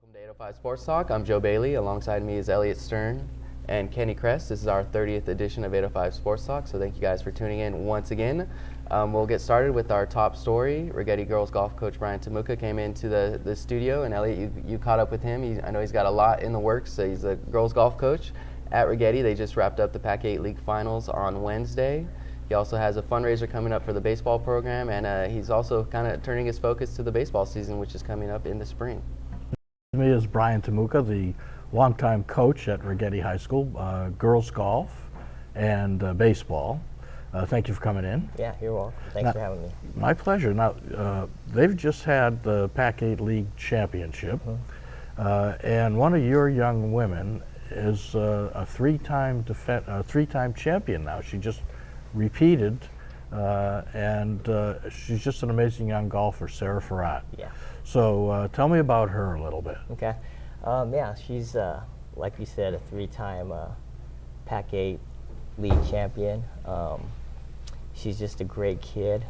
Welcome to 805 Sports Talk. I'm Joe Bailey. Alongside me is Elliot Stern and Kenny Kress. This is our 30th edition of 805 Sports Talk, so thank you guys for tuning in once again. We'll get started with our top story. Righetti girls golf coach Brian Tomooka came into the studio, and Elliot, you caught up with him. I know he's got a lot in the works. So he's a girls golf coach at Righetti. They just wrapped up the Pac-8 League Finals on Wednesday. He also has a fundraiser coming up for the baseball program, and he's also kind of turning his focus to the baseball season, which is coming up in the spring. With me is Brian Tomooka, the longtime coach at Righetti High School, girls golf and baseball. Thank you for coming in. Yeah, you're welcome. Thanks for having me. My pleasure. Now, they've just had the Pac-8 League Championship, and one of your young women is a three-time champion now. She just repeated, and she's just an amazing young golfer, Farhat. Yeah. So tell me about her a little bit. Okay. Yeah, she's, like you said, a three-time Pac-8 League champion. She's just a great kid.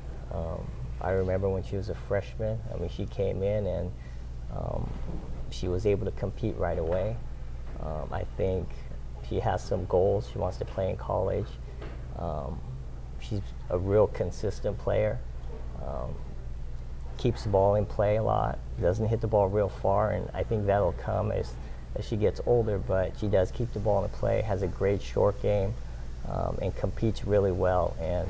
I remember when she was a freshman, she came in and she was able to compete right away. I think she has some goals. She wants to play in college. She's a real consistent player. Keeps the ball in play a lot, doesn't hit the ball real far, and I think that'll come as she gets older, but she does keep the ball in play, has a great short game, and competes really well. And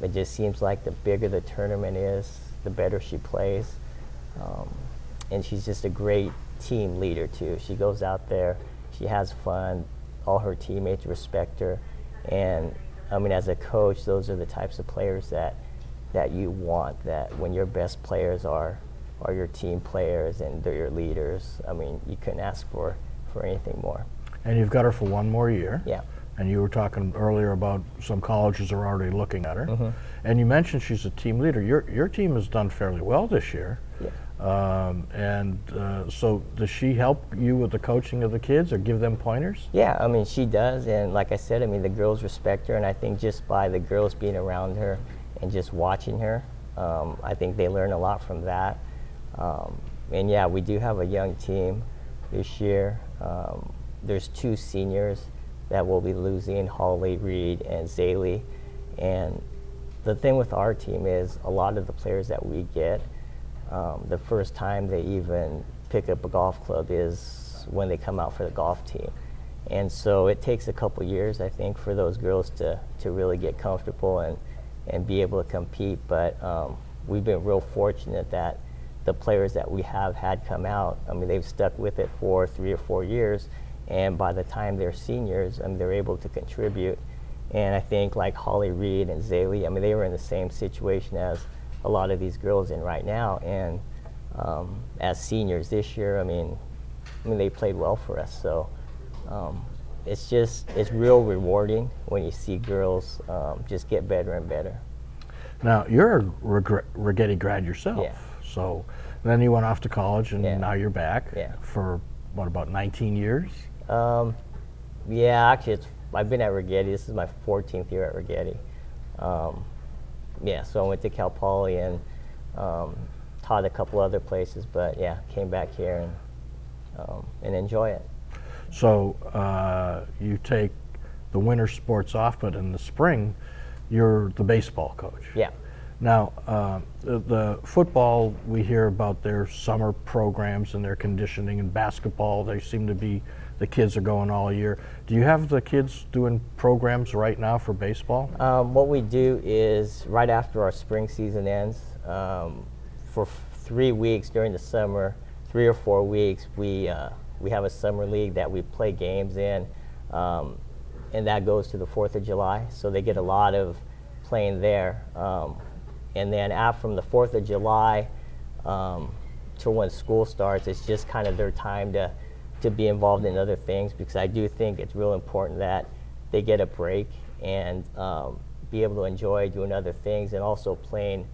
it just seems like the bigger the tournament is, the better she plays. And she's just a great team leader too. She goes out there, she has fun, all her teammates respect her, and as a coach, those are the types of players that you want, that when your best players are your team players and they're your leaders. You couldn't ask for anything more. And you've got her for one more year. Yeah. And you were talking earlier about some colleges are already looking at her. And you mentioned she's a team leader. Your team has done fairly well this year. Yeah. So does she help you with the coaching of the kids or give them pointers? Yeah, she does, and like I said, the girls respect her, and I think just by the girls being around her and just watching her, I think they learn a lot from that. And yeah, we do have a young team this year. There's two seniors that we'll be losing, Holly, Reed, and Zaylee. And the thing with our team is a lot of the players that we get, the first time they even pick up a golf club is when they come out for the golf team. And so it takes a couple years, I think, for those girls to really get comfortable and be able to compete. But we've been real fortunate that the players that we have had come out, they've stuck with it for 3 or 4 years, and by the time they're seniors, they're able to contribute. And I think like Holly, Reed, and Zaylee, they were in the same situation as a lot of these girls in right now, and as seniors this year, they played well for us. So it's real rewarding when you see girls just get better and better. Now, you're a Righetti grad yourself. Yeah. So then you went off to college, and Yeah. now you're back Yeah. for, what, about 19 years? Yeah, actually, I've been at Righetti. This is my 14th year at Righetti. Yeah, so I went to Cal Poly and taught a couple other places, but yeah, came back here and enjoy it. So you take the winter sports off, but in the spring, you're the baseball coach. Yeah. Now, the football, we hear about their summer programs and their conditioning, and basketball, they seem to be, the kids are going all year. Do you have the kids doing programs right now for baseball? What we do is right after our spring season ends, for 3 weeks during the summer, 3 or 4 weeks, we have a summer league that we play games in, and that goes to the 4th of July. So they get a lot of playing there. And then from the 4th of July to when school starts, it's just kind of their time to be involved in other things, because I do think it's real important that they get a break and be able to enjoy doing other things and also playing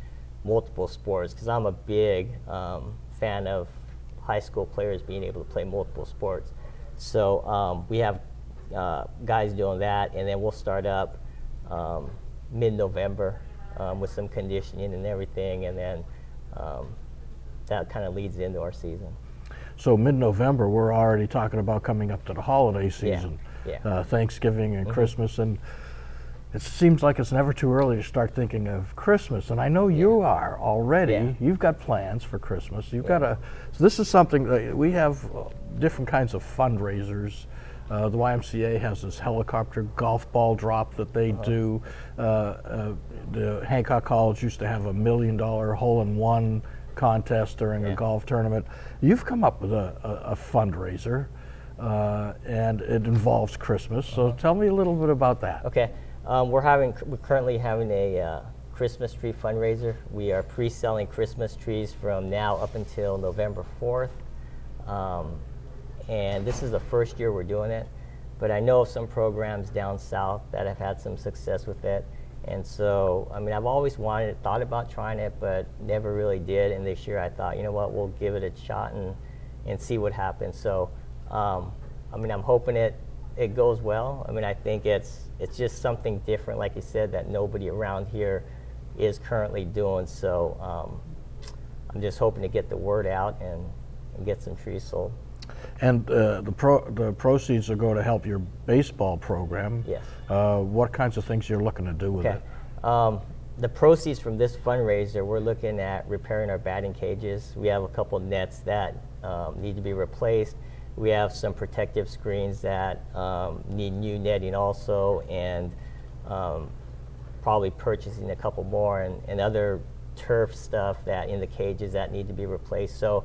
multiple sports, because I'm a big fan of high school players being able to play multiple sports. So we have guys doing that, and then we'll start up mid-November with some conditioning and everything, and then that kind of leads into our season. So mid-November, we're already talking about coming up to the holiday season, Yeah. Thanksgiving and Christmas, and it seems like it's never too early to start thinking of Christmas. And I know you are already. Yeah. You've got plans for Christmas. You've got so this is something that we have different kinds of fundraisers. The YMCA has this helicopter golf ball drop that they do. The Hancock College used to have $1 million hole-in-one contest during a golf tournament. You've come up with a fundraiser, and it involves Christmas. So tell me a little bit about that. Okay, we're currently having a Christmas tree fundraiser. We are pre-selling Christmas trees from now up until November 4th. And this is the first year we're doing it, but I know of some programs down south that have had some success with it. And so, I mean, I've always thought about trying it, but never really did. And this year I thought, you know what, we'll give it a shot and see what happens. So, I mean, I'm hoping it goes well. I mean, I think it's just something different, like you said, that nobody around here is currently doing. So I'm just hoping to get the word out and get some trees sold. And the proceeds are going to help your baseball program. Yes. What kinds of things you're looking to do with it? The proceeds from this fundraiser, we're looking at repairing our batting cages. We have a couple nets that need to be replaced. We have some protective screens that need new netting also, and probably purchasing a couple more, and other turf stuff that in the cages that need to be replaced. So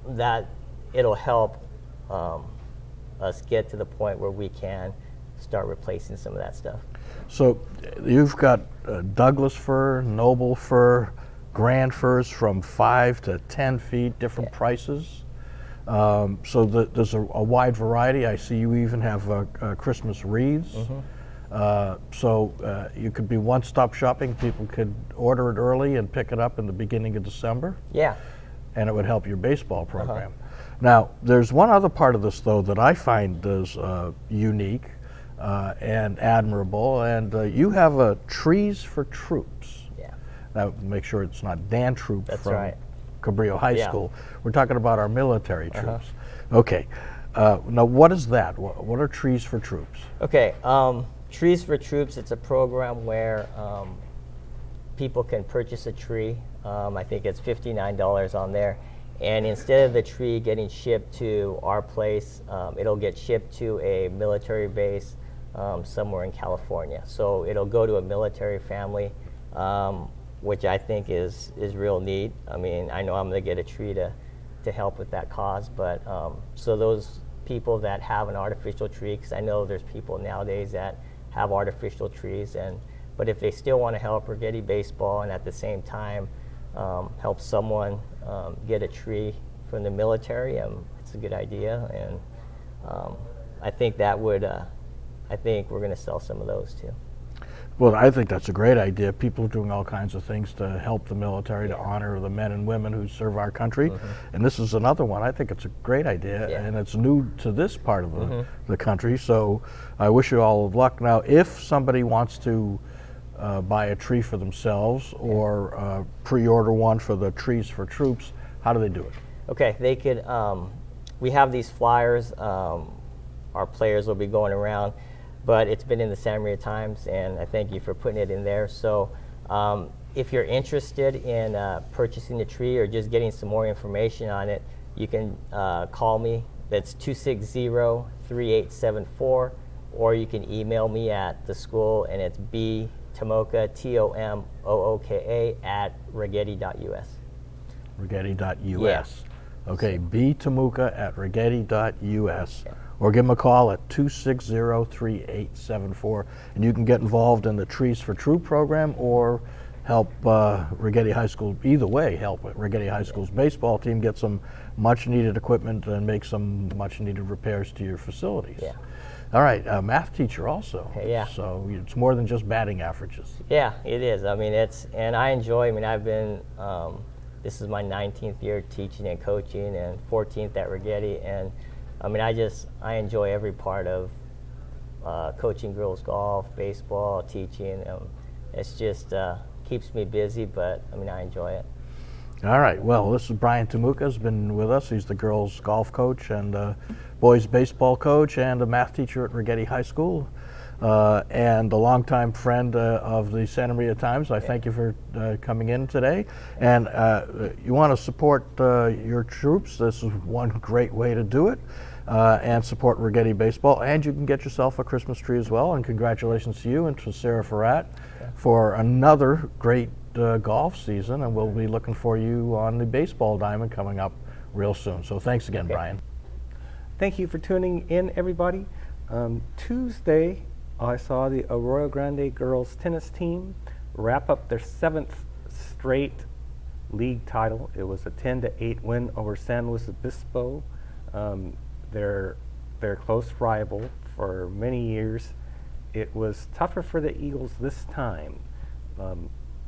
that it'll help us get to the point where we can start replacing some of that stuff. So you've got Douglas fir, noble fir, grand firs from 5 to 10 feet, different prices. So there's a wide variety. I see you even have Christmas wreaths. So you could be one-stop shopping. People could order it early and pick it up in the beginning of December. Yeah. And it would help your baseball program. Now, there's one other part of this, though, that I find is unique and admirable, and you have Trees for Troops. Yeah. Now, make sure it's not Dan Troop That's from right. Cabrillo High Yeah. School. We're talking about our military troops. Okay. Now, what is that? What are Trees for Troops? Okay. Trees for Troops, it's a program where people can purchase a tree. I think it's $59 on there. And instead of the tree getting shipped to our place, it'll get shipped to a military base somewhere in California. So it'll go to a military family, which I think is real neat. I mean, I know I'm going to get a tree to help with that cause. But so those people that have an artificial tree, because I know there's people nowadays that have artificial trees, but if they still want to help Righetti baseball and at the same time help someone get a tree from the military, it's a good idea, and I think that would, I think we're going to sell some of those too. Well, I think that's a great idea. People are doing all kinds of things to help the military, to honor the men and women who serve our country. And this is another one. I think it's a great idea, and it's new to this part of the country. So I wish you all luck. Now, if somebody wants to buy a tree for themselves or pre-order one for the Trees for Troops, how do they do it? Okay, they could, we have these flyers. Our players will be going around, but it's been in the Santa Maria Times, and I thank you for putting it in there. So if you're interested in purchasing the tree or just getting some more information on it, you can call me. That's 260-3874, or you can email me at the school, and it's Tomooka, Tomooka, @Righetti.us. Righetti.us. Okay, Tomooka@Righetti.us. Or give them a call at 260-3874. And you can get involved in the Trees for True program or help Righetti High School, either way, help Righetti High School's baseball team get some much-needed equipment and make some much-needed repairs to your facilities. Yeah. All right, math teacher also. Yeah. So it's more than just batting averages. Yeah, it is. I mean, and I enjoy, I've been, this is my 19th year teaching and coaching and 14th at Righetti, and I enjoy every part of coaching girls golf, baseball, teaching. It's just keeps me busy, but I enjoy it. All right. Well, this is Brian Tomooka has been with us. He's the girls' golf coach and boys' baseball coach and a math teacher at Righetti High School, and a longtime friend of the Santa Maria Times. I thank you for coming in today. And you want to support your troops. This is one great way to do it. And support Righetti Baseball. And you can get yourself a Christmas tree as well. And congratulations to you and to Sarah Farhat for another great golf season. And we'll be looking for you on the baseball diamond coming up real soon. So thanks again, Brian. Thank you for tuning in, everybody. Tuesday, I saw the Arroyo Grande girls tennis team wrap up their 7th straight league title. It was a 10-8 win over San Luis Obispo. Their close rival for many years. It was tougher for the Eagles this time.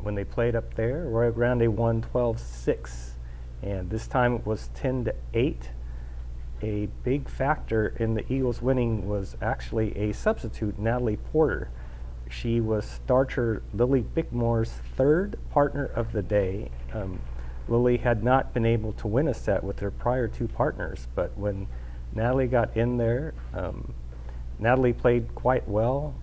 When they played up there, Arroyo Grande won 12-6, and this time it was 10-8. A big factor in the Eagles winning was actually a substitute, Natalie Porter. She was starter Lily Bickmore's 3rd partner of the day. Lily had not been able to win a set with her prior 2 partners, but when Natalie got in there, Natalie played quite well,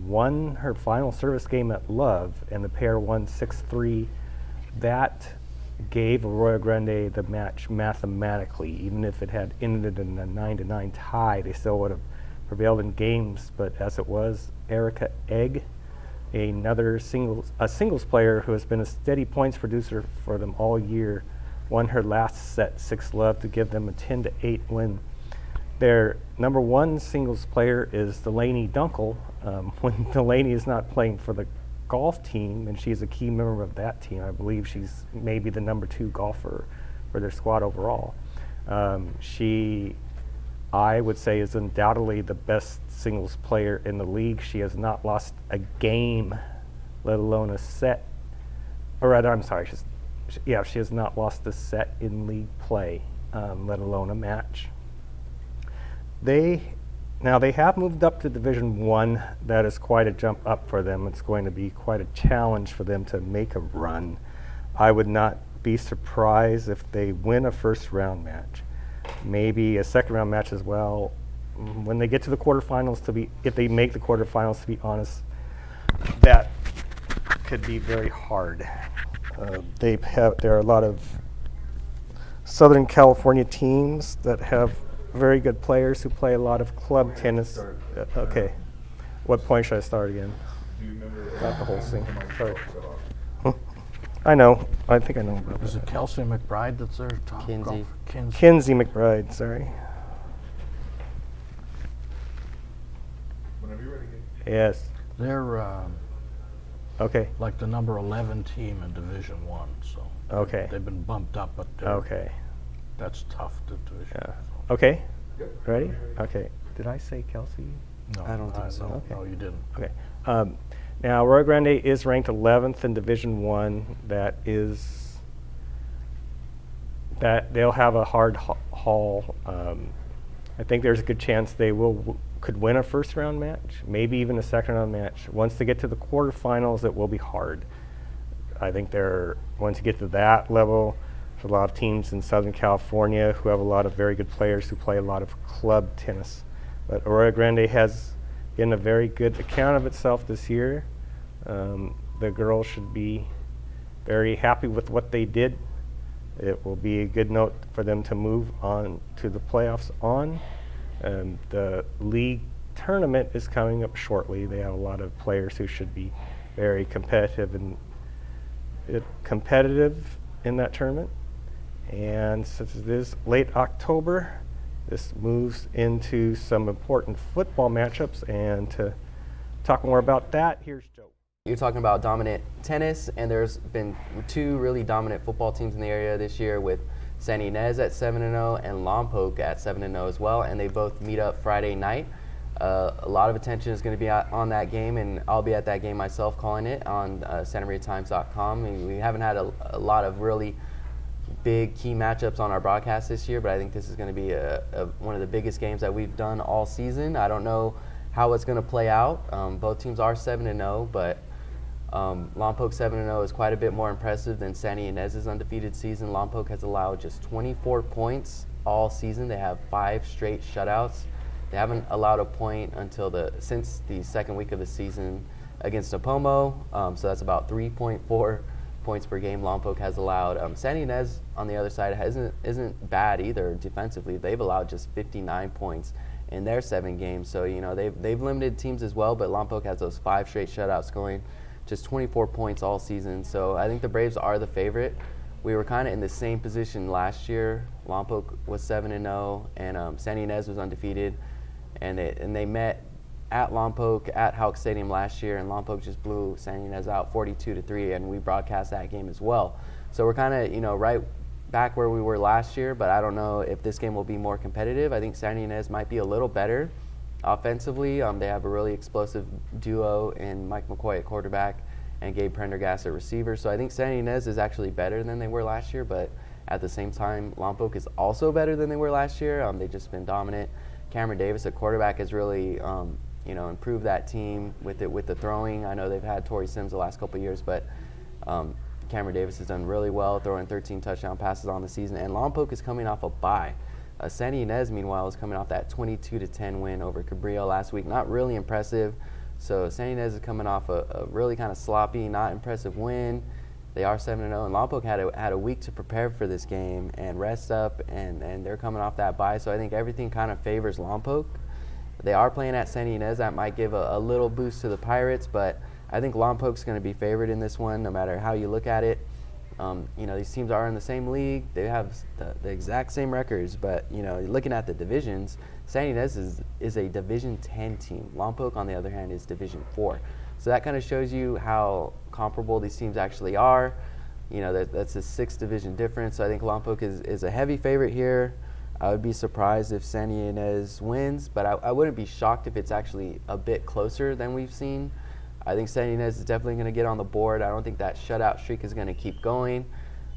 won her final service game at Love, and the pair won 6-3. That gave Arroyo Grande the match mathematically. Even if it had ended in a 9-9 tie, they still would have prevailed in games. But as it was, Erica Egg, another singles player who has been a steady points producer for them all year, won her last set 6-love to give them a 10-8 win. Their number 1 singles player is Delaney Dunkel. When Delaney is not playing for the golf team, and she's a key member of that team, I believe she's maybe the number 2 golfer for their squad overall. She, I would say, is undoubtedly the best singles player in the league. She has not lost a game, let alone a set. Or rather, I'm sorry, she has not lost a set in league play, let alone a match. They have moved up to Division 1. That is quite a jump up for them. It's going to be quite a challenge for them to make a run. I would not be surprised if they win a first-round match, maybe a second-round match as well. When they get to the quarterfinals, if they make the quarterfinals, to be honest, that could be very hard. There are a lot of Southern California teams that have very good players who play a lot of club tennis. Okay. What point should I start again? Do you remember Not the whole thing. Sorry. I know. I think I know about Is it Kelsey McBride that's their top Kinsey. golfer? Kinsey McBride, sorry. whenever you're ready? Yes. They're Okay. like the number 11 team in Division 1, so Okay. they've been bumped up, but Okay. that's tough to Division. Yeah. So. Okay. Yep. Ready? Okay. Did I say Kelsey? No, I don't think so. No, Okay. no, you didn't. Okay. Now, Arroyo Grande is ranked 11th in Division 1. That they'll have a hard haul. I think there's a good chance they could win a first-round match, maybe even a second-round match. Once they get to the quarterfinals, it will be hard. I think once you get to that level, there's a lot of teams in Southern California who have a lot of very good players who play a lot of club tennis. But Arroyo Grande has given a very good account of itself this year. The girls should be very happy with what they did. It will be a good note for them to move on to the playoffs on. The league tournament is coming up shortly. They have a lot of players who should be very competitive in that tournament. And since it is late October, this moves into some important football matchups. And to talk more about that, here's Joe. You're talking about dominant tennis, and there's been 2 really dominant football teams in the area this year with Santa Ynez at 7-0 and Lompoc at 7-0 as well, and they both meet up Friday night. A lot of attention is going to be on that game, and I'll be at that game myself calling it on SantaMariaTimes.com. And we haven't had a lot of really big key matchups on our broadcast this year, but I think this is going to be one of the biggest games that we've done all season. I don't know how it's going to play out. Both teams are 7-0, but Lompoc 7-0 is quite a bit more impressive than Santa Ynez's undefeated season. Lompoc has allowed just 24 points all season. They have 5 straight shutouts. They haven't allowed a point since the second week of the season against Napomo, so that's about 3.4 points per game Lompoc has allowed. Santa Ynez, on the other side, isn't bad either defensively. They've allowed just 59 points in their 7 games, so they've limited teams as well, but Lompoc has those 5 straight shutouts, scoring just 24 points all season. So I think the Braves are the favorite. We were kind of in the same position last year. Lompoc was 7-0, and Santa Ynez was undefeated, and they met at Lompoc at Houck Stadium last year, and Lompoc just blew Santa Ynez out 42-3, and we broadcast that game as well. So we're kind of right back where we were last year, but I don't know if this game will be more competitive. I think Santa Ynez might be a little better offensively. They have a really explosive duo in Mike McCoy at quarterback and Gabe Prendergast at receiver. So I think Santa Ynez is actually better than they were last year, but at the same time, Lompoc is also better than they were last year. They've just been dominant. Cameron Davis at quarterback has really improved that team with the throwing. I know they've had Torrey Sims the last couple of years, but Cameron Davis has done really well, throwing 13 touchdown passes on the season. And Lompoc is coming off a bye. Santa Ynez, meanwhile, is coming off that 22-10 win over Cabrillo last week. Not really impressive. So Santa Ynez is coming off a really kind of sloppy, not impressive win. They are 7-0, and Lompoc had a week to prepare for this game and rest up, and they're coming off that bye. So I think everything kind of favors Lompoc. They are playing at Santa Ynez. That might give a little boost to the Pirates, but I think Lompoc's going to be favored in this one no matter how you look at it. These teams are in the same league. They have the exact same records, but looking at the divisions, Santa Ynez is a Division 10 team. Lompoc, on the other hand, is Division 4. So that kind of shows you how comparable these teams actually are. That's a 6 division difference. So I think Lompoc is a heavy favorite here. I would be surprised if Santa Ynez wins, but I wouldn't be shocked if it's actually a bit closer than we've seen. I think Santa Ynez is definitely going to get on the board. I don't think that shutout streak is going to keep going.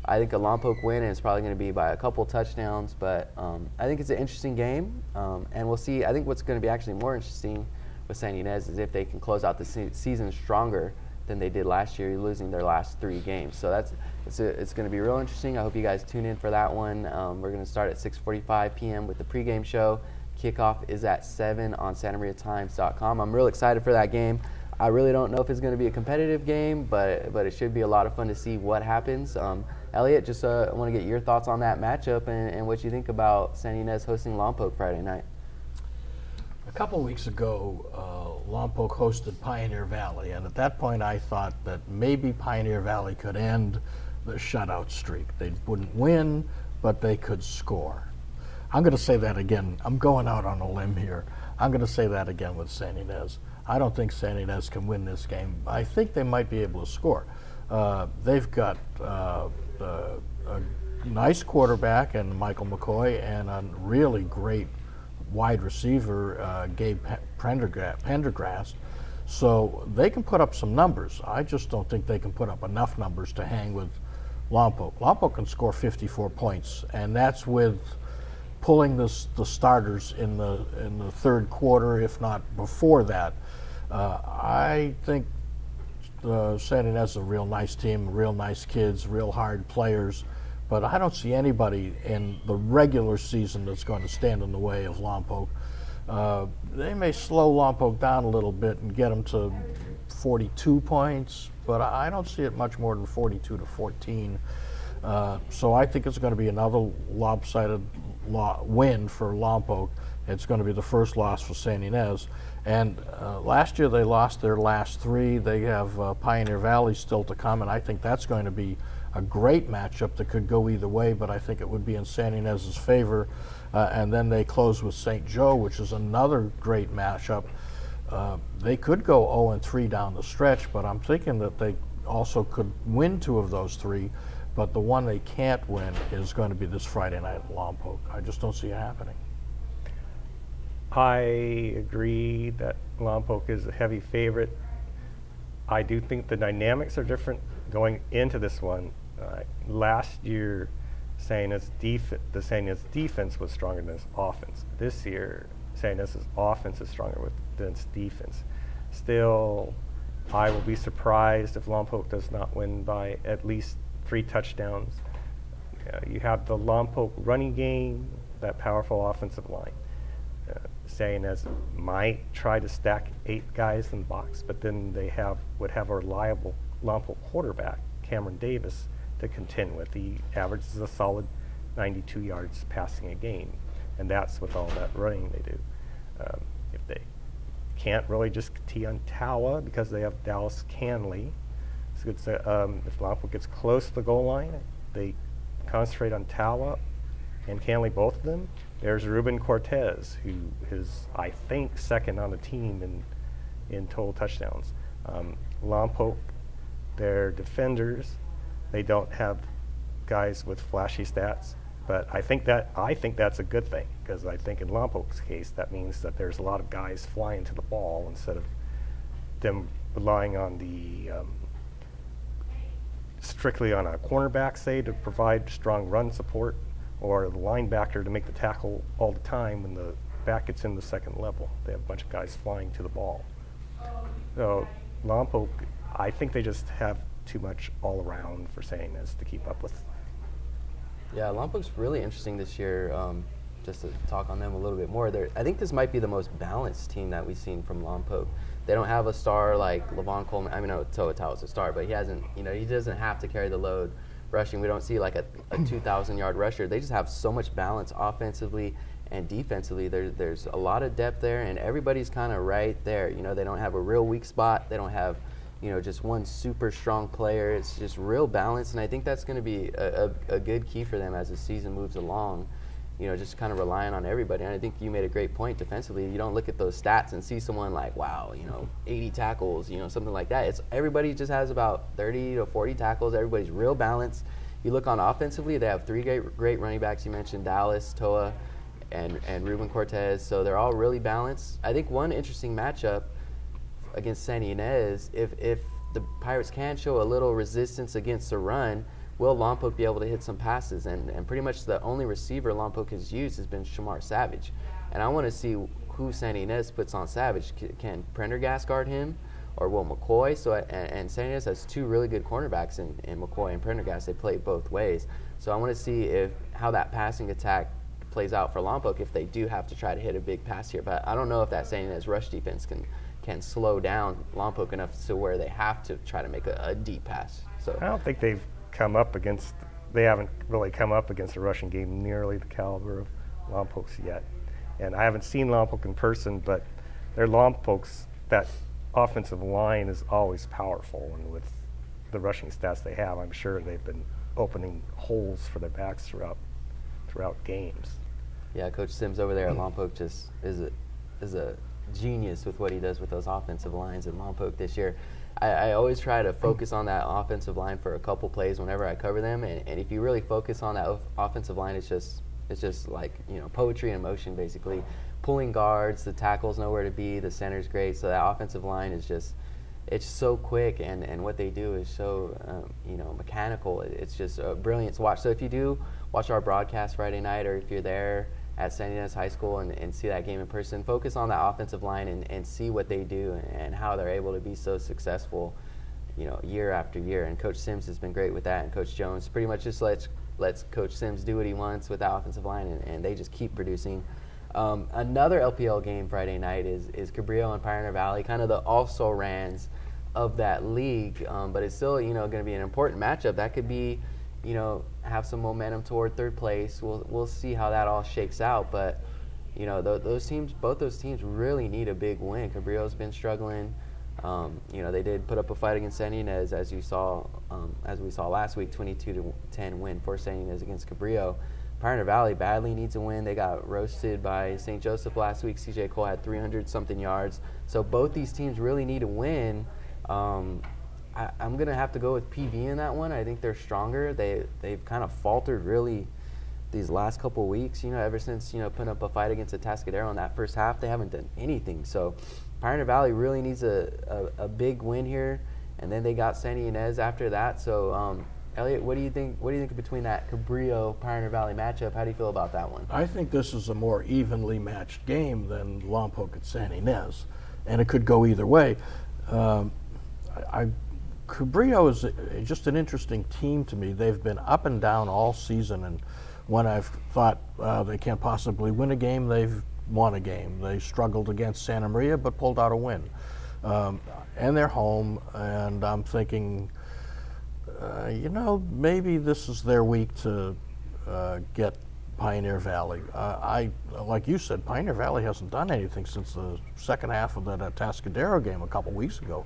I think a Lompoc win, and it's probably going to be by a couple touchdowns, but I think it's an interesting game, and we'll see. I think what's going to be actually more interesting with Santa Ynez is if they can close out the season stronger than they did last year, losing their last 3 games. So it's going to be real interesting. I hope you guys tune in for that one. We're going to start at 6:45 p.m. with the pregame show. Kickoff is at 7 on SantaMariaTimes.com. I'm real excited for that game. I really don't know if it's going to be a competitive game, but it should be a lot of fun to see what happens. Elliot, just want to get your thoughts on that matchup and what you think about Santa Ynez hosting Lompoc Friday night. A couple weeks ago, Lompoc hosted Pioneer Valley, and at that point I thought that maybe Pioneer Valley could end the shutout streak. They wouldn't win, but they could score. I'm going to say that again. I'm going out on a limb here. I'm going to say that again with Santa Ynez. I don't think Santa Ynez can win this game. I think they might be able to score. They've got a nice quarterback and Michael McCoy and a really great wide receiver, Gabe Prendergast. So they can put up some numbers. I just don't think they can put up enough numbers to hang with Lompoc. Lompoc can score 54 points, and that's with pulling the starters in the third quarter, if not before that. I think Santa Ynez is a real nice team, real nice kids, real hard players, but I don't see anybody in the regular season that's going to stand in the way of Lompoc. They may slow Lompoc down a little bit and get them to 42 points, but I don't see it much more than 42-14. So I think it's going to be another lopsided win for Lompoc. It's going to be the first loss for Santa Ynez. And last year they lost their last 3. They have Pioneer Valley still to come, and I think that's going to be a great matchup that could go either way, but I think it would be in Santa Ynez's favor. And then they close with St. Joe, which is another great matchup. They could go 0-3 down the stretch, but I'm thinking that they also could win 2 of those 3, but the one they can't win is going to be this Friday night at Lompoc. I just don't see it happening. I agree that Lompoc is a heavy favorite. I do think the dynamics are different going into this one. Last year, the Santa Ynez defense was stronger than its offense. This year, Santa Ynez's offense is stronger than its defense. Still, I will be surprised if Lompoc does not win by at least 3 touchdowns. You have the Lompoc running game, that powerful offensive line. Santa Ynez might try to stack 8 guys in the box, but then they would have a reliable Lompoc quarterback, Cameron Davis, to contend with. He averages a solid 92 yards passing a game, and that's with all that running they do. If they can't really just tee on Tawa because they have Dallas Canley, so if Lompoc gets close to the goal line, they concentrate on Tawa and Canley, both of them. There's Ruben Cortez, who is, I think, second on the team in total touchdowns. Lompoc, their defenders, they don't have guys with flashy stats, but I think that's a good thing, because I think in Lompoc's case that means that there's a lot of guys flying to the ball instead of them relying on the strictly on a cornerback, say, to provide strong run support, or the linebacker to make the tackle all the time when the back gets in the second level. They have a bunch of guys flying to the ball. So Lompoc, I think they just have too much all around for Santa Ynez to keep up with. Yeah, Lompoc's really interesting this year. Just to talk on them a little bit more, I think this might be the most balanced team that we've seen from Lompoc. They don't have a star like Levon Coleman. I mean, no, Toa Tao's a star, but he doesn't have to carry the load rushing. We don't see like a 2,000-yard rusher. They just have so much balance offensively and defensively. There's a lot of depth there, and everybody's kind of right there. They don't have a real weak spot. They don't have, just one super strong player. It's just real balance, and I think that's going to be a good key for them as the season moves along. Just kind of relying on everybody. And I think you made a great point defensively. You don't look at those stats and see someone like, wow, 80 tackles, something like that. Everybody just has about 30 to 40 tackles. Everybody's real balanced. You look on offensively, they have 3 great running backs. You mentioned Dallas, Toa, and Ruben Cortez. So they're all really balanced. I think one interesting matchup against Santa Ynez, if the Pirates can show a little resistance against the run, will Lompoc be able to hit some passes? And pretty much the only receiver Lompoc has used has been Shamar Savage. And I want to see who Santa Ynez puts on Savage. Can Prendergast guard him, or will McCoy? And Santa Ynez has 2 really good cornerbacks in McCoy and Prendergast. They play both ways. So I want to see how that passing attack plays out for Lompoc if they do have to try to hit a big pass here. But I don't know if that Santa Ynez rush defense can slow down Lompoc enough to where they have to try to make a deep pass. So I don't think they haven't really come up against a rushing game nearly the caliber of Lompoc's yet. And I haven't seen Lompoc in person, but their Lompoc's, that offensive line is always powerful, and with the rushing stats they have, I'm sure they've been opening holes for their backs throughout games. Yeah, Coach Sims over there at Lompoc just is a genius with what he does with those offensive lines at Lompoc this year. I always try to focus on that offensive line for a couple plays whenever I cover them, and if you really focus on that offensive line, it's just like poetry in motion, basically. Pulling guards, the tackles know where to be, the center's great, so that offensive line is it's so quick, and what they do is so mechanical. It's just brilliant to watch. So if you do watch our broadcast Friday night, or if you're there at Santa Ynez High School and see that game in person, focus on that offensive line and see what they do and how they're able to be so successful, year after year. And Coach Sims has been great with that, and Coach Jones pretty much just lets Coach Sims do what he wants with the offensive line, and they just keep producing. Another LPL game Friday night is Cabrillo and Pioneer Valley, kind of the also-rans of that league, but it's still going to be an important matchup. That could be have some momentum toward third place. We'll see how that all shakes out, but both those teams really need a big win. Cabrillo's been struggling. They did put up a fight against Santa Ynez, as we saw last week, 22-10 win for Santa Ynez against Cabrillo. Pioneer Valley badly needs a win. They got roasted by St. Joseph last week. CJ Cole had 300-something yards. So both these teams really need a win. I'm going to have to go with PV in that one. I think they're stronger. They've kind of faltered really these last couple of weeks, ever since, putting up a fight against Atascadero in that first half. They haven't done anything. So Pioneer Valley really needs a big win here, and then they got Santa Ynez after that. So, Elliot, what do you think between that Cabrillo-Pioneer Valley matchup? How do you feel about that one? I think this is a more evenly matched game than Lompoc and Santa Ynez, and it could go either way. Cabrillo is just an interesting team to me. They've been up and down all season, and when I've thought they can't possibly win a game, they've won a game. They struggled against Santa Maria, but pulled out a win. And they're home, and I'm thinking, maybe this is their week to get Pioneer Valley. Like you said, Pioneer Valley hasn't done anything since the second half of that Atascadero game a couple weeks ago.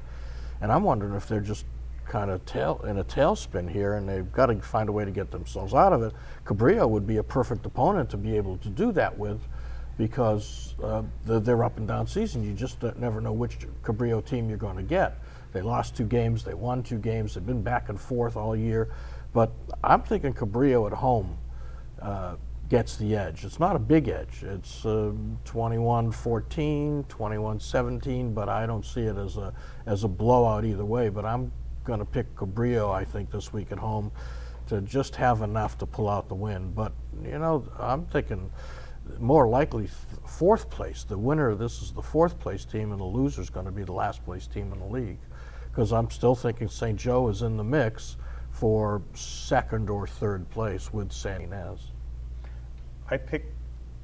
And I'm wondering if they're just kind of in a tailspin here, and they've got to find a way to get themselves out of it. Cabrillo would be a perfect opponent to be able to do that with, because they're up and down season. You just never know which Cabrillo team you're going to get. They lost 2 games, they won 2 games, they've been back and forth all year. But I'm thinking Cabrillo at home gets the edge. It's not a big edge. It's 21-14, 21-17, but I don't see it as a blowout either way. But I'm going to pick Cabrillo, I think, this week at home to just have enough to pull out the win. But, I'm thinking more likely 4th place. The winner of this is the 4th place team, and the loser is going to be the last place team in the league. Because I'm still thinking St. Joe is in the mix for 2nd or 3rd place with Santa Ynez. I picked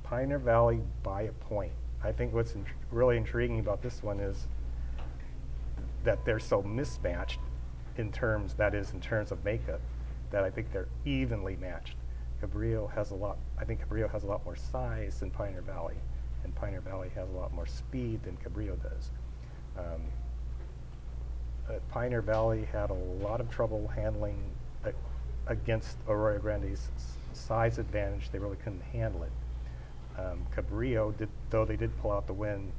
Pioneer Valley by a point. I think what's really intriguing about this one is that they're so mismatched in terms of makeup, that I think they're evenly matched. Cabrillo has a lot more size than Pioneer Valley, and Pioneer Valley has a lot more speed than Cabrillo does. Pioneer Valley had a lot of trouble handling against Arroyo Grande's size advantage. They really couldn't handle it. Cabrillo, though they did pull out the win,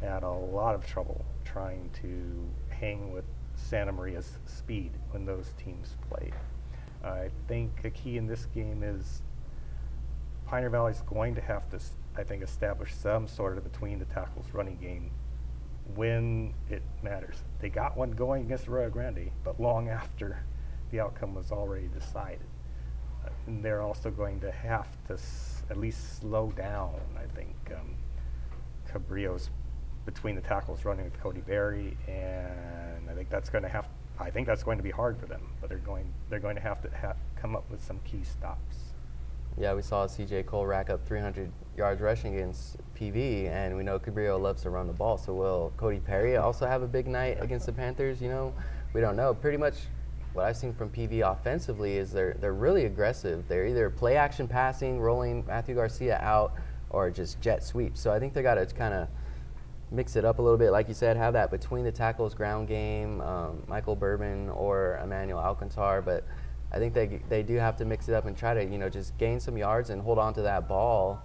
had a lot of trouble trying to hang with Santa Maria's speed when those teams played. I think a key in this game is Pioneer Valley's going to have to, I think, establish some sort of between the tackles running game when it matters. They got one going against Arroyo Grande, but long after the outcome was already decided. And they're also going to have to at least slow down, I think, Cabrillo's between the tackles running with Cody Berry, and I think that's going to be hard for them. But they're going to have to come up with some key stops. Yeah, we saw C.J. Cole rack up 300 yards rushing against PV, and we know Cabrillo loves to run the ball. So will Cody Perry also have a big night against the Panthers? We don't know. Pretty much what I've seen from PV offensively is they're really aggressive. They're either play action passing, rolling Matthew Garcia out, or just jet sweeps. So I think they got to kind of mix it up a little bit. Like you said, have that between the tackles ground game, Michael Bourbon or Emmanuel Alcantar. But I think they do have to mix it up and try to, just gain some yards and hold on to that ball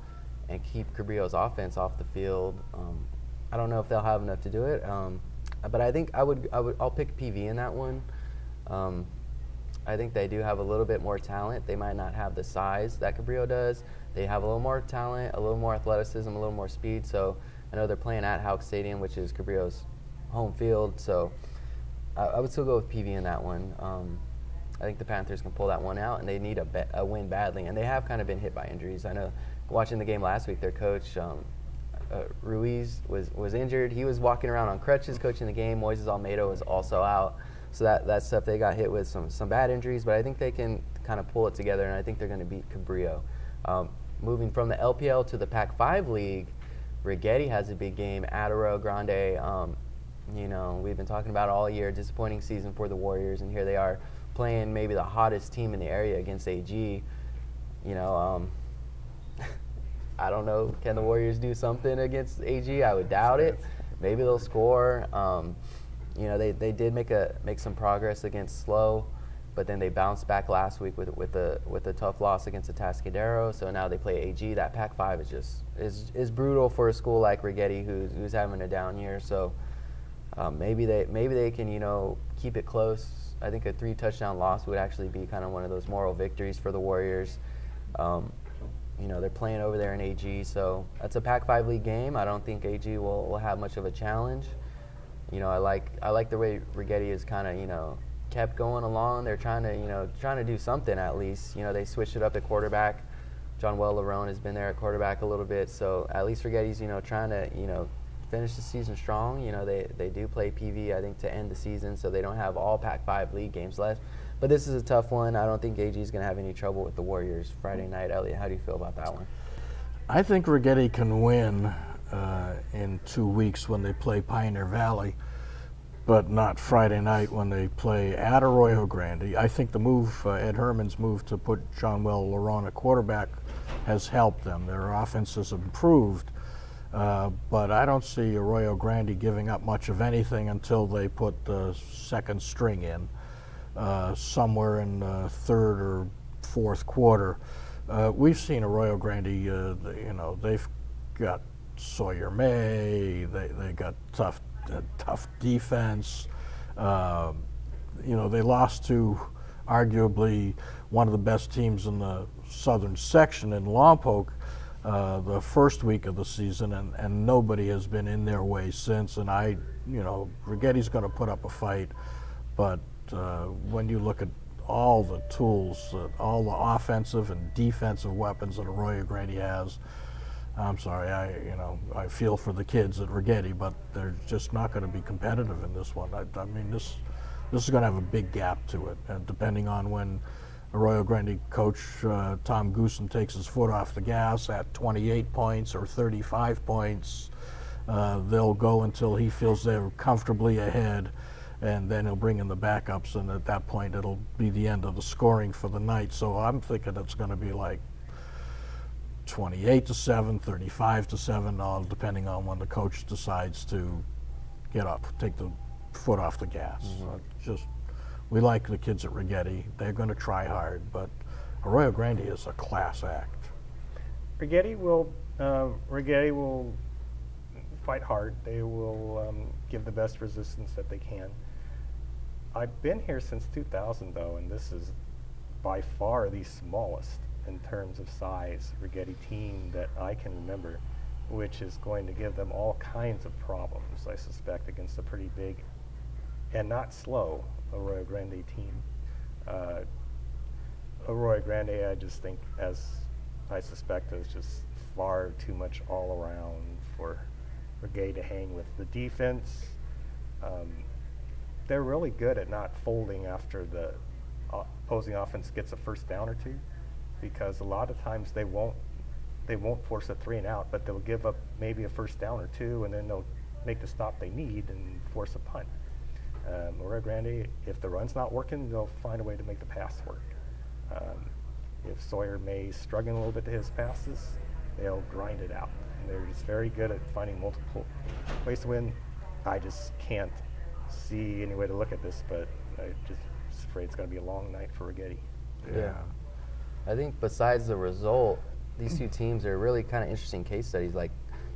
and keep Cabrillo's offense off the field. I don't know if they'll have enough to do it, but I think I'll pick PV in that one. I think they do have a little bit more talent. They might not have the size that Cabrillo does. They have a little more talent, a little more athleticism, a little more speed. So I know they're playing at Houck Stadium, which is Cabrillo's home field. So I would still go with PV in that one. I think the Panthers can pull that one out, and they need a win badly. And they have kind of been hit by injuries. I know watching the game last week, their coach, Ruiz, was injured. He was walking around on crutches coaching the game. Moises Almeida was also out. So that stuff, they got hit with some bad injuries, but I think they can kind of pull it together, and I think they're going to beat Cabrillo. Moving from the LPL to the Pac-5 League, Righetti has a big game at Arroyo Grande. We've been talking about it all year, disappointing season for the Warriors, and here they are playing maybe the hottest team in the area against AG. I don't know, can the Warriors do something against AG? I would doubt it. Maybe they'll score. They did make some progress against Slow, but then they bounced back last week with a tough loss against Atascadero. So now they play AG. That Pac-5 is brutal for a school like Righetti, who's having a down year. So maybe they can keep it close. I think a 3-touchdown loss would actually be kind of one of those moral victories for the Warriors. They're playing over there in AG, so that's a Pac-5 League game. I don't think AG will have much of a challenge. I like the way Righetti is kind of kept going along. They're trying to do something at least. They switched it up at quarterback. John Larone has been there at quarterback a little bit, so at least Righetti's trying to finish the season strong. You know, they do play PV, I think, to end the season, so they don't have all Pac-5 league games left. But this is a tough one. I don't think AG is going to have any trouble with the Warriors Friday night. Elliot, how do you feel about that one? I think Righetti can win in 2 weeks when they play Pioneer Valley, but not Friday night when they play at Arroyo Grande. I think the move, Ed Herman's move to put John Well Laurent at quarterback has helped them. Their offense has improved, but I don't see Arroyo Grande giving up much of anything until they put the second string in somewhere in the third or fourth quarter. We've seen Arroyo Grande, you know, they've got Sawyer May, they got tough defense. You know, they lost to arguably one of the best teams in the southern section in Lompoc the first week of the season, and nobody has been in their way since. And you know, Righetti's going to put up a fight, but when you look at all the tools, all the offensive and defensive weapons that Arroyo Grande has, I'm sorry, I feel for the kids at Righetti, but they're just not going to be competitive in this one. I mean, this is going to have a big gap to it, and depending on when Arroyo Grande coach Tom Goosen takes his foot off the gas at 28 points or 35 points, they'll go until he feels they're comfortably ahead, and then he'll bring in the backups, and at that point it'll be the end of the scoring for the night. So I'm thinking it's going to be like 28-7, 35-7, all depending on when the coach decides to take the foot off the gas. Just, we like the kids at Righetti. They're going to try hard, but Arroyo Grande is a class act. Righetti will fight hard. They will give the best resistance that they can. I've been here since 2000, though, and this is by far the smallest in terms of size Righetti team that I can remember, which is going to give them all kinds of problems, I suspect, against a pretty big and not slow Arroyo Grande team. Arroyo Grande, I just think, as I suspect, is just far too much all around for Righetti to hang with. The defense, they're really good at not folding after the opposing offense gets a first down or two, because a lot of times they won't force a 3 and out, but they'll give up maybe a first down or two, and then they'll make the stop they need and force a punt. Arroyo Grande, if the run's not working, they'll find a way to make the pass work. If Sawyer May's struggling a little bit to his passes, they'll grind it out. And they're just very good at finding multiple ways to win. I just can't see any way to look at this, but I'm just afraid it's going to be a long night for Righetti. Yeah. I think besides the result, these two teams are really kind of interesting case studies. Like,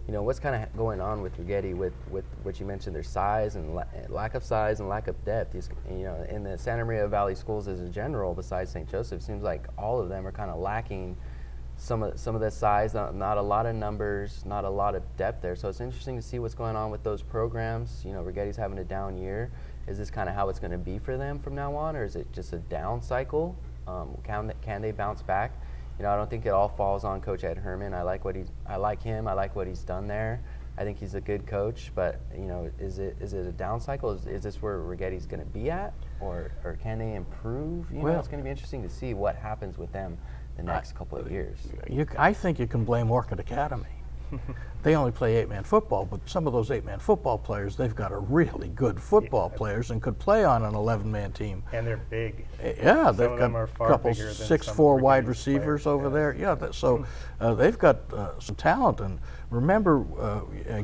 you know, what's kind of going on with Righetti with what you mentioned, their size and lack of size and lack of depth. You know, in the Santa Maria Valley schools as a general, besides St. Joseph, seems like all of them are kind of lacking some of the size, not a lot of numbers, not a lot of depth there. So it's interesting to see what's going on with those programs. You know, Righetti's having a down year. Is this kind of how it's going to be for them from now on, or is it just a down cycle? Can they bounce back? You know, I don't think it all falls on Coach Ed Herman. I like him. I like what he's done there. I think he's a good coach. But you know, is it a down cycle? Is this where Righetti's going to be at, or can they improve? You know, it's going to be interesting to see what happens with them the next couple of years. I think you can blame Orchid Academy. They only play 8-man football, but some of those 8-man football players, they've got a really good football players and could play on an 11-man team. And they're big. Yeah, they've got a couple 6'4" wide receivers over there. Yeah, so they've got some talent. And remember,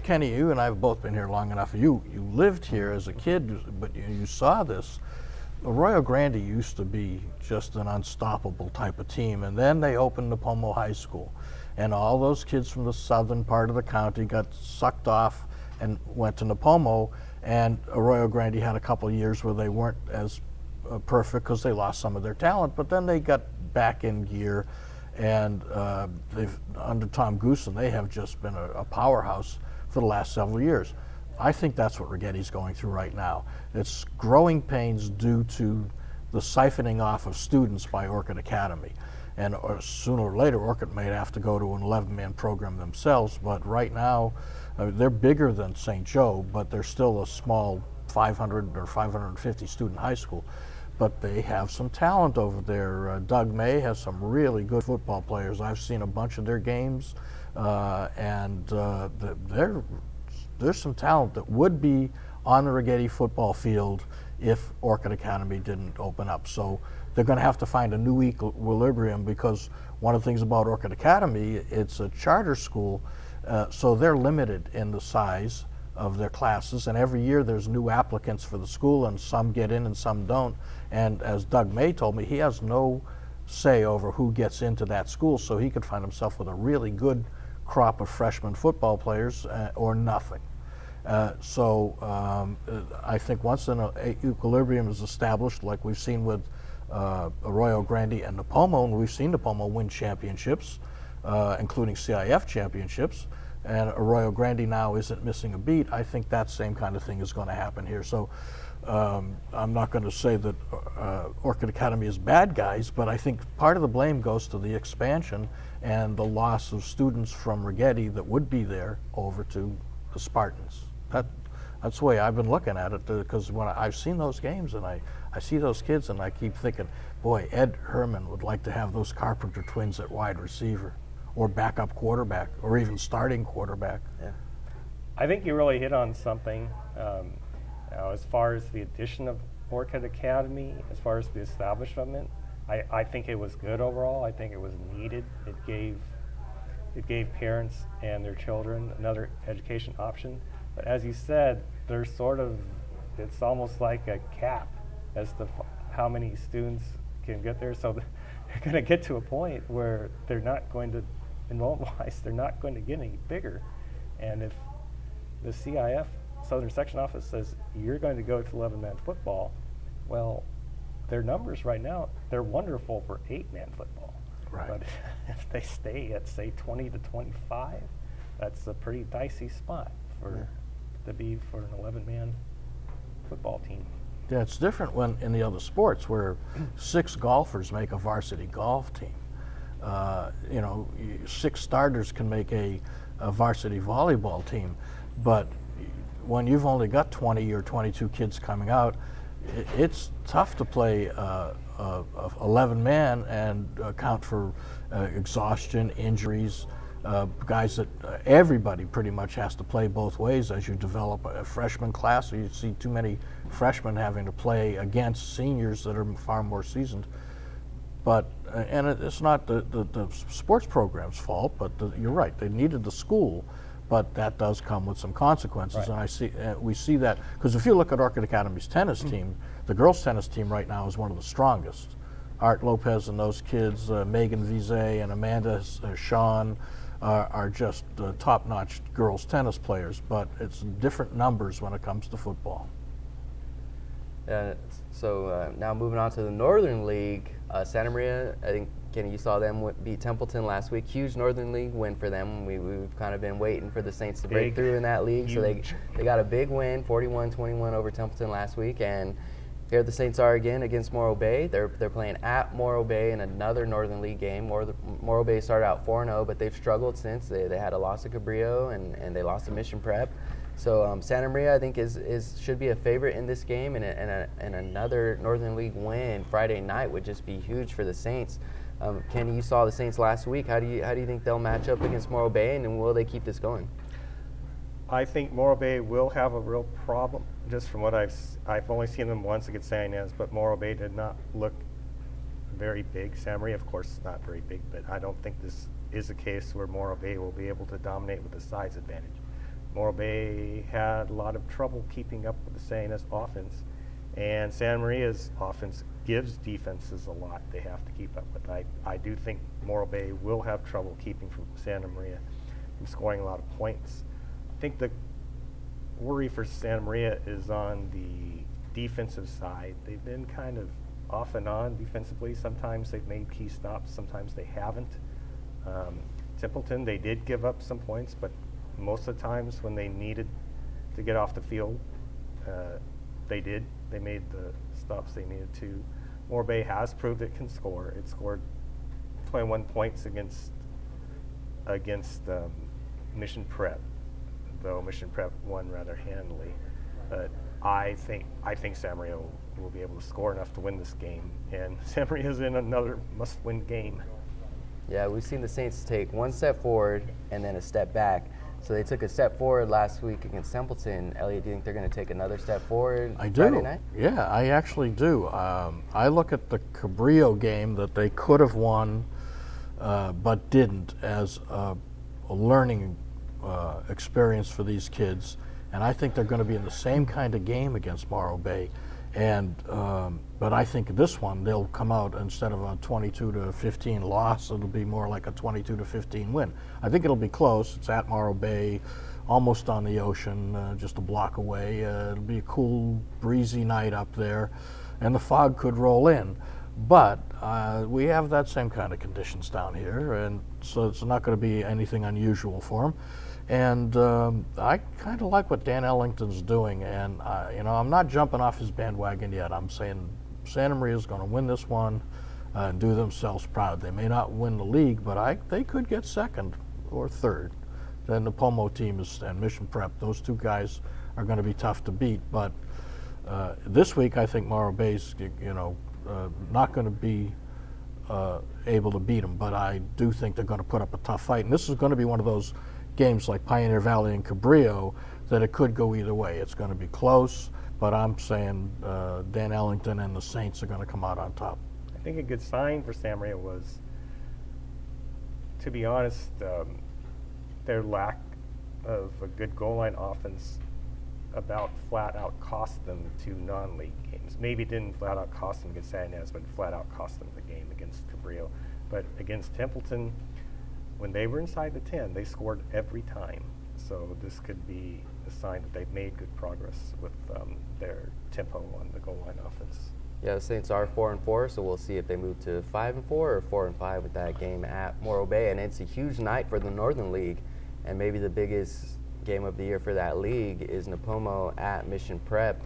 Kenny, you and I have both been here long enough. You lived here as a kid, but you saw this. Arroyo Grande used to be just an unstoppable type of team, and then they opened Napomo High School. And all those kids from the southern part of the county got sucked off and went to Napomo, and Arroyo Grande had a couple of years where they weren't as perfect because they lost some of their talent, but then they got back in gear, and under Tom Goosen, they have just been a powerhouse for the last several years. I think that's what Righetti's going through right now. It's growing pains due to the siphoning off of students by Orchid Academy. and sooner or later Orchid may have to go to an 11-man program themselves, but right now they're bigger than St. Joe, but they're still a small 500 or 550 student high school. But they have some talent over there. Doug May has some really good football players. I've seen a bunch of their games, and there's some talent that would be on the Righetti football field if Orchid Academy didn't open up. So they're going to have to find a new equilibrium, because one of the things about Orchid Academy, it's a charter school, so they're limited in the size of their classes, and every year there's new applicants for the school, and some get in and some don't. And as Doug May told me, he has no say over who gets into that school, so he could find himself with a really good crop of freshman football players or nothing. I think once an equilibrium is established, like we've seen with Arroyo, Grande, and Napomo, and we've seen Napomo win championships, including CIF championships, and Arroyo Grande now isn't missing a beat, I think that same kind of thing is going to happen here. So I'm not going to say that Orchid Academy is bad guys, but I think part of the blame goes to the expansion and the loss of students from Righetti that would be there over to the Spartans. That's the way I've been looking at it, because when I've seen those games and I see those kids, and I keep thinking, boy, Ed Herman would like to have those Carpenter twins at wide receiver, or backup quarterback, or even starting quarterback. Yeah. I think you really hit on something. Now, as far as the addition of Orchid Academy, as far as the establishment, I think it was good overall. I think it was needed. It gave parents and their children another education option. But as you said, there's it's almost like a cap as to how many students can get there. So they're going to get to a point where they're not going to, enrollment-wise, they're not going to get any bigger. And if the CIF, Southern Section Office, says you're going to go to 11-man football, well, their numbers right now, they're wonderful for 8-man football. Right. But if they stay at, say, 20 to 25, that's a pretty dicey spot to be for an 11-man football team. Yeah, it's different when in the other sports where 6 golfers make a varsity golf team. 6 starters can make a varsity volleyball team, but when you've only got 20 or 22 kids coming out, it's tough to play 11-man and account for exhaustion, injuries, guys that everybody pretty much has to play both ways as you develop a freshman class. So you see too many freshmen having to play against seniors that are far more seasoned. But and it's not the sports program's fault, but you're right, they needed the school, but that does come with some consequences. Right. And we see that, because if you look at Orchid Academy's tennis team, the girls' tennis team right now is one of the strongest. Art Lopez and those kids, Megan Vizet and Amanda Sean, are just top-notch girls' tennis players, but it's different numbers when it comes to football. So now moving on to the Northern League, Santa Maria, I think, Kenny, you saw them beat Templeton last week. Huge Northern League win for them. We've kind of been waiting for the Saints to break through in that league. Huge. So they got a big win, 41-21 over Templeton last week, and here the Saints are again against Morro Bay. They're playing at Morro Bay in another Northern League game. Morro Bay started out 4-0, but they've struggled since. They had a loss to Cabrillo and they lost to Mission Prep. So Santa Maria, I think, should be a favorite in this game, and another Northern League win Friday night would just be huge for the Saints. Kenny, you saw the Saints last week. How do you think they'll match up against Morro Bay, and will they keep this going? I think Morro Bay will have a real problem. Just from what I've only seen them once against Santa Ynez, but Morro Bay did not look very big. Santa Maria, of course, is not very big, but I don't think this is a case where Morro Bay will be able to dominate with the size advantage. Morro Bay had a lot of trouble keeping up with the Santa Ynez offense, and Santa Maria's offense gives defenses a lot they have to keep up with. I do think Morro Bay will have trouble keeping from Santa Maria from scoring a lot of points. I think the worry for Santa Maria is on the defensive side. They've been kind of off and on defensively. Sometimes they've made key stops, sometimes they haven't. Templeton, they did give up some points, but most of the times when they needed to get off the field, they did. They made the stops they needed to. Morro Bay has proved it can score. It scored 21 points against Mission Prep, though Mission Prep won rather handily. But I think Samaria will be able to score enough to win this game, and Samaria is in another must-win game. Yeah, we've seen the Saints take one step forward and then a step back. So they took a step forward last week against Templeton. Elliot, do you think they're going to take another step forward Friday night? Yeah, I actually do. I look at the Cabrillo game that they could have won but didn't as a learning experience for these kids. And I think they're going to be in the same kind of game against Morro Bay. And but I think this one they'll come out, instead of a 22-15 loss, it'll be more like a 22-15 win. I think it'll be close. It's at Morro Bay, almost on the ocean, just a block away. It'll be a cool, breezy night up there, and the fog could roll in. But we have that same kind of conditions down here, and so it's not going to be anything unusual for them. And I kind of like what Dan Ellington's doing, and you know, I'm not jumping off his bandwagon yet. I'm saying Santa Maria is going to win this one and do themselves proud. They may not win the league, but they could get second or third. The Napomo team and Mission Prep, those two guys are going to be tough to beat. But this week, I think Morro Bay's, you know, not going to be able to beat them, but I do think they're going to put up a tough fight. And this is going to be one of those games like Pioneer Valley and Cabrillo that it could go either way. It's going to be close, but I'm saying Dan Ellington and the Saints are going to come out on top. I think a good sign for Samaria was, to be honest, their lack of a good goal line offense about flat out cost them 2 non-league games. Maybe it didn't flat out cost them against Santa Ynez, but flat out cost them the game against Cabrillo. But against Templeton, when they were inside the 10, they scored every time. So this could be a sign that they've made good progress with their tempo on the goal line offense. Yeah, the Saints are 4-4, so we'll see if they move to 5-4 or 4-5 with that game at Morro Bay. And it's a huge night for the Northern League, and maybe the biggest game of the year for that league is Napomo at Mission Prep.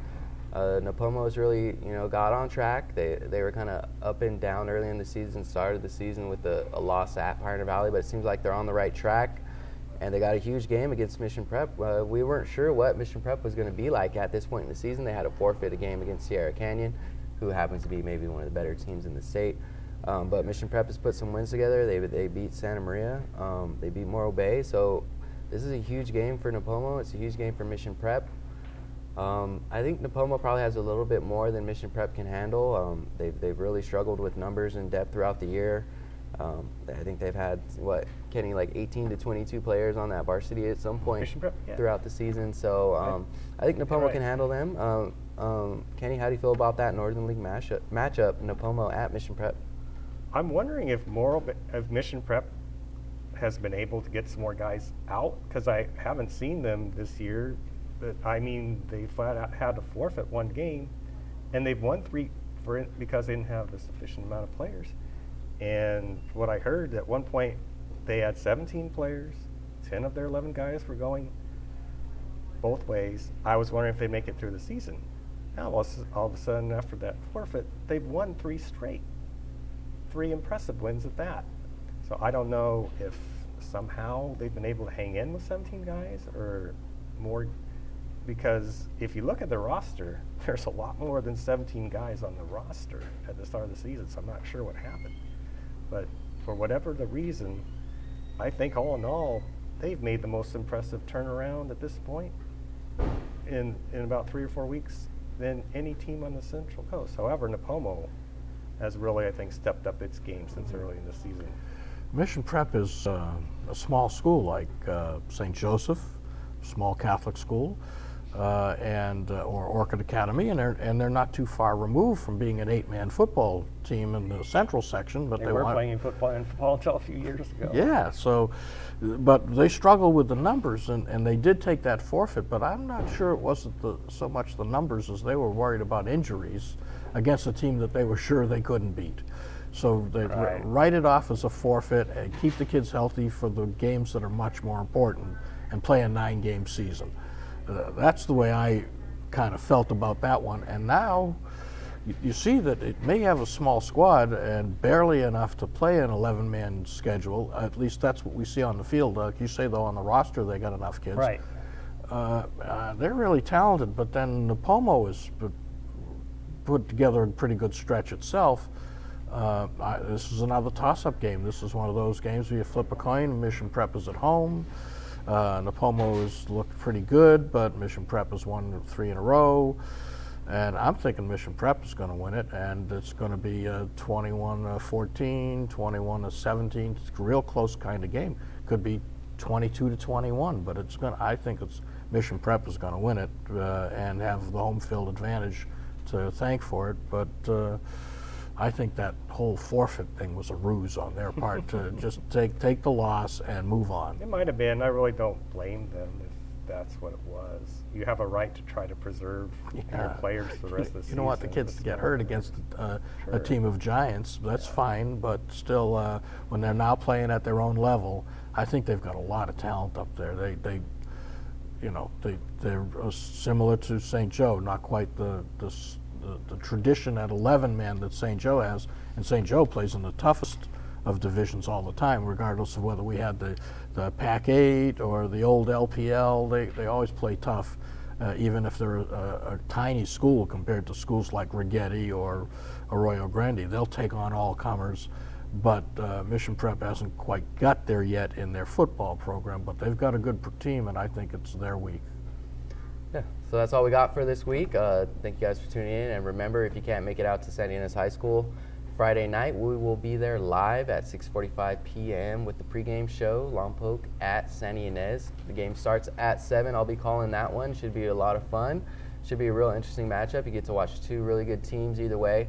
Napomo's really, you know, got on track. They were kind of up and down early in the season, started the season with a loss at Pioneer Valley, but it seems like they're on the right track, and they got a huge game against Mission Prep. We weren't sure what Mission Prep was going to be like at this point in the season. They had to forfeit a game against Sierra Canyon, who happens to be maybe one of the better teams in the state. But Mission Prep has put some wins together. They beat Santa Maria. They beat Morro Bay. So this is a huge game for Napomo. It's a huge game for Mission Prep. I think Napomo probably has a little bit more than Mission Prep can handle. They've really struggled with numbers and depth throughout the year. I think they've had, Kenny, like 18 to 22 players on that varsity at some point throughout the season. So I think Napomo can handle them. Kenny, how do you feel about that Northern League matchup, Napomo at Mission Prep? I'm wondering if Mission Prep has been able to get some more guys out, because I haven't seen them this year. But I mean, they flat out had to forfeit 1 game, and they've won 3 because they didn't have a sufficient amount of players. And what I heard, at one point they had 17 players, 10 of their 11 guys were going both ways. I was wondering if they'd make it through the season. Now all of a sudden, after that forfeit, they've won 3 straight. 3 impressive wins at that. So I don't know if somehow they've been able to hang in with 17 guys or more, because if you look at the roster, there's a lot more than 17 guys on the roster at the start of the season, so I'm not sure what happened. But for whatever the reason, I think all in all, they've made the most impressive turnaround at this point in about 3 or 4 weeks than any team on the Central Coast. However, Napomo has really, I think, stepped up its game since early in the season. Mission Prep is a small school like St. Joseph, small Catholic school, or Orchid Academy, and they're not too far removed from being an 8-man football team in the central section. But they were playing football until a few years ago. Yeah, so, but they struggle with the numbers, and they did take that forfeit. But I'm not sure it wasn't so much the numbers as they were worried about injuries against a team that they were sure they couldn't beat. So they write it off as a forfeit and keep the kids healthy for the games that are much more important and play a 9-game season. That's the way I kind of felt about that one. And now, you see that it may have a small squad and barely enough to play an 11-man schedule. At least that's what we see on the field. You say, though, on the roster they got enough kids. Right. They're really talented, but then Napomo is put together a pretty good stretch itself. This is another toss-up game. This is one of those games where you flip a coin. Mission Prep is at home. Napomo has looked pretty good, but Mission Prep has won 3 in a row. And I'm thinking Mission Prep is going to win it, and it's going to be 21-14, 21-17. It's a real close kind of game. Could be 22-21, but it's going. I think it's Mission Prep is going to win it and have the home field advantage to thank for it. But I think that whole forfeit thing was a ruse on their part to just take the loss and move on. It might have been. I really don't blame them if that's what it was. You have a right to try to preserve your players for the rest of the season. You don't want the kids to get hurt against a team of giants. That's fine, but still, when they're now playing at their own level, I think they've got a lot of talent up there. They're similar to St. Joe, not quite the tradition at 11-man that St. Joe has, and St. Joe plays in the toughest of divisions all the time, regardless of whether we had the Pac-8 or the old LPL. They always play tough, even if they're a tiny school compared to schools like Righetti or Arroyo Grande. They'll take on all comers, but Mission Prep hasn't quite got there yet in their football program, but they've got a good team, and I think it's their week. Yeah, so that's all we got for this week. Thank you guys for tuning in, and remember, if you can't make it out to Santa Ynez High School Friday night, we will be there live at 6:45 p.m. with the pregame show, Lompoc at Santa Ynez. The game starts at 7. I'll be calling that one. Should be a lot of fun. Should be a real interesting matchup. You get to watch 2 really good teams either way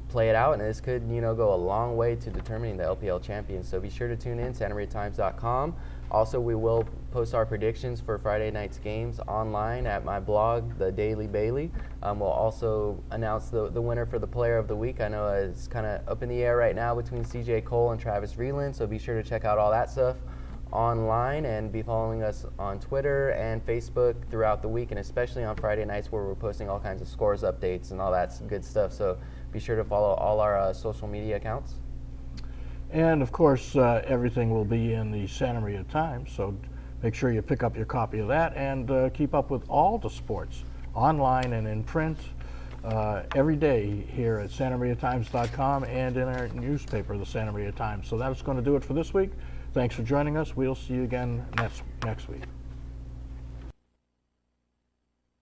play it out, and this could go a long way to determining the LPL champion. So be sure to tune in, SantaMariaTimes.com. Also, we will post our predictions for Friday night's games online at my blog, The Daily Bailey. We'll also announce the winner for the Player of the Week. I know it's kind of up in the air right now between CJ Cole and Travis Vreeland, so be sure to check out all that stuff online and be following us on Twitter and Facebook throughout the week, and especially on Friday nights where we're posting all kinds of scores updates and all that good stuff. So be sure to follow all our social media accounts. And of course, everything will be in the Santa Maria Times, so make sure you pick up your copy of that and keep up with all the sports online and in print every day here at SantaMariaTimes.com and in our newspaper, the Santa Maria Times. So that's going to do it for this week. Thanks for joining us. We'll see you again next week.